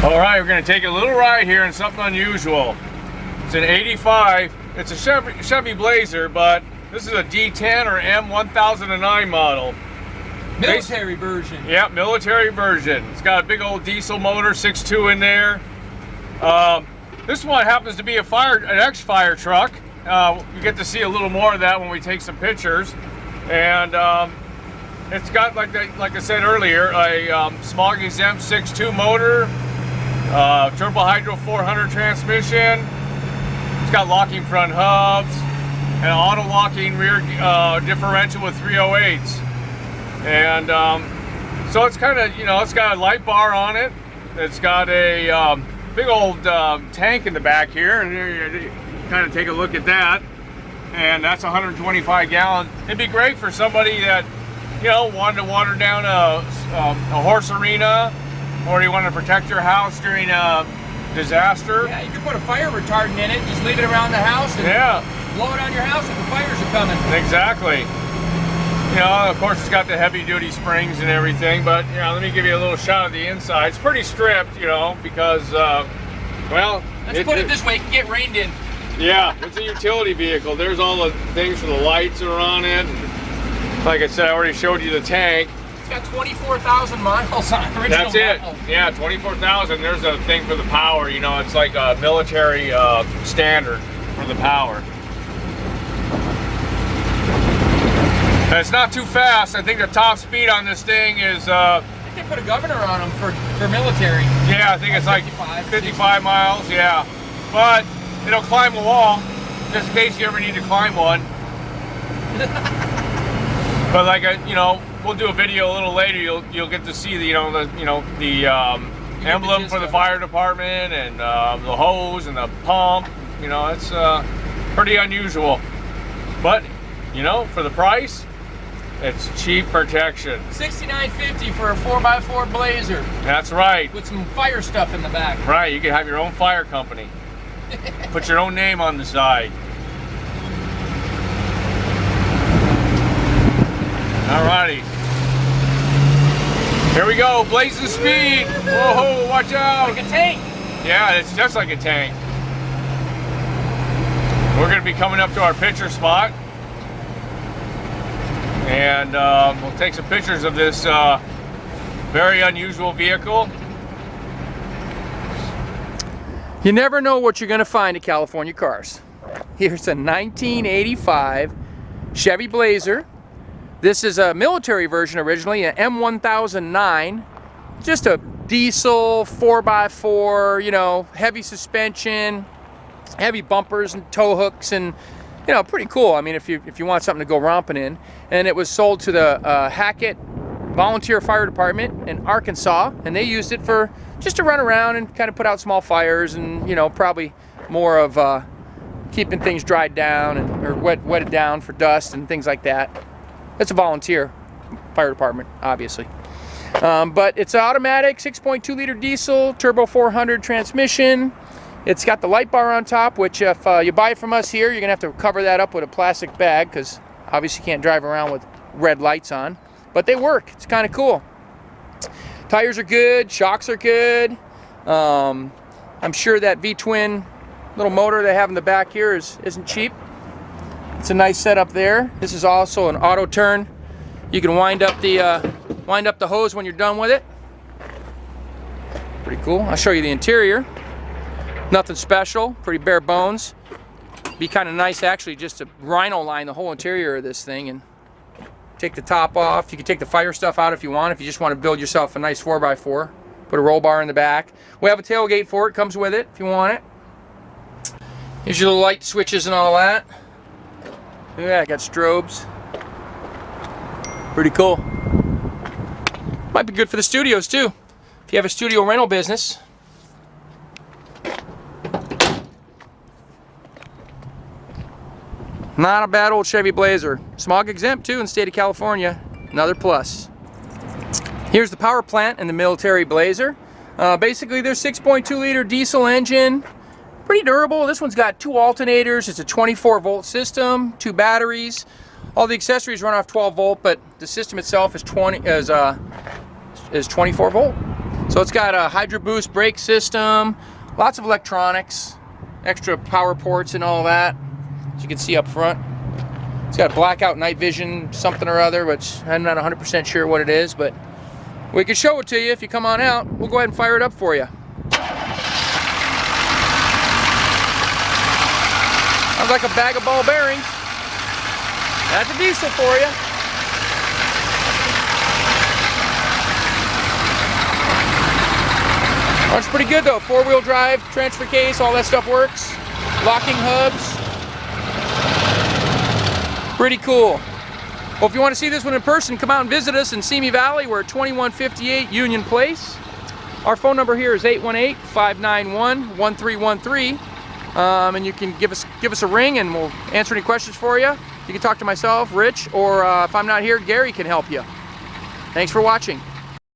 All right, we're going to take a little ride here in something unusual. It's an 85. It's a Chevy Blazer, but this is a D10 or M1009 model. Military version. Yeah, military version. It's got a big old diesel motor, 6.2 in there. This one happens to be an ex-fire truck. You get to see a little more of that when we take some pictures. And it's got, like I said earlier, a smog-exempt 6.2 motor, turbo hydro 400 transmission. It's got locking front hubs, and auto locking rear differential with 308s. And so it's kind of, it's got a light bar on it. It's got a big old tank in the back here, and you kind of take a look at that. And that's 125 gallons. It'd be great for somebody that, wanted to water down a horse arena, or you want to protect your house during a disaster. Yeah, you could put a fire retardant in it, just leave it around the house, and blow it on your house if the fires are coming. Exactly. Of course it's got the heavy duty springs and everything, but let me give you a little shot of the inside. It's pretty stripped, because, well... Let's put it this way, it can get rained in. Yeah, it's a utility vehicle. There's all the things for the lights that are on it. Like I said, I already showed you the tank. It's got 24,000 miles on original. That's it. Model. Yeah, 24,000. There's a thing for the power. It's like a military standard for the power. And it's not too fast. I think the top speed on this thing is... I think they put a governor on them for military. Yeah, I think it's like 55 miles. Yeah, but it'll climb a wall, just in case you ever need to climb one. But we'll do a video a little later. You'll get to see the emblem for the fire department, and the hose and the pump. It's pretty unusual, but for the price, it's cheap protection. $69.50 for a 4x4 Blazer. That's right. With some fire stuff in the back. Right, you can have your own fire company. Put your own name on the side. Alrighty. Here we go, blazing speed. Whoa, watch out. Like a tank. Yeah, it's just like a tank. We're going to be coming up to our picture spot. And we'll take some pictures of this very unusual vehicle. You never know what you're going to find at California Cars. Here's a 1985 Chevy Blazer. This is a military version originally, an M1009. Just a diesel 4x4, heavy suspension, heavy bumpers and tow hooks, and pretty cool. I mean, if you want something to go romping in. And it was sold to the Hackett Volunteer Fire Department in Arkansas, and they used it for just to run around and kind of put out small fires, and probably more of keeping things dried down or wetted down for dust and things like that. It's a volunteer fire department, obviously. But it's an automatic 6.2 liter diesel, turbo 400 transmission. It's got the light bar on top, which if you buy it from us here, you're gonna have to cover that up with a plastic bag, because obviously you can't drive around with red lights on. But they work. It's kind of cool. Tires are good. Shocks are good. I'm sure that V-twin little motor they have in the back here isn't cheap. It's a nice setup there. This is also an auto turn. You can wind up the hose when you're done with it. Pretty cool. I'll show you the interior. Nothing special. Pretty bare bones. Be kind of nice actually just to rhino line the whole interior of this thing and take the top off. You can take the fire stuff out if you want. If you just want to build yourself a nice 4x4, put a roll bar in the back. We have a tailgate for it. Comes with it if you want it. Here's your little light switches and all that. Look at that, got strobes. Pretty cool. Might be good for the studios too. If you have a studio rental business. Not a bad old Chevy Blazer. Smog exempt too in the state of California. Another plus. Here's the power plant in the military Blazer. Basically their 6.2 liter diesel engine. Pretty durable. This one's got 2 alternators. It's a 24 volt system, 2 batteries. All the accessories run off 12 volt, but the system itself is 24 volt. So it's got a Hydro Boost brake system, lots of electronics, extra power ports and all that, as you can see up front. It's got blackout night vision, something or other, which I'm not 100% sure what it is, but we can show it to you if you come on out. We'll go ahead and fire it up for you. Sounds like a bag of ball bearings. That's a diesel for you. Runs pretty good though. 4-wheel drive, transfer case, all that stuff works. Locking hubs. Pretty cool. Well, if you want to see this one in person, come out and visit us in Simi Valley. We're at 2158 Union Place. Our phone number here is 818-591-1313. And you can give us a ring and we'll answer any questions for you. You can talk to myself, Rich, or if I'm not here, Gary can help you. Thanks for watching.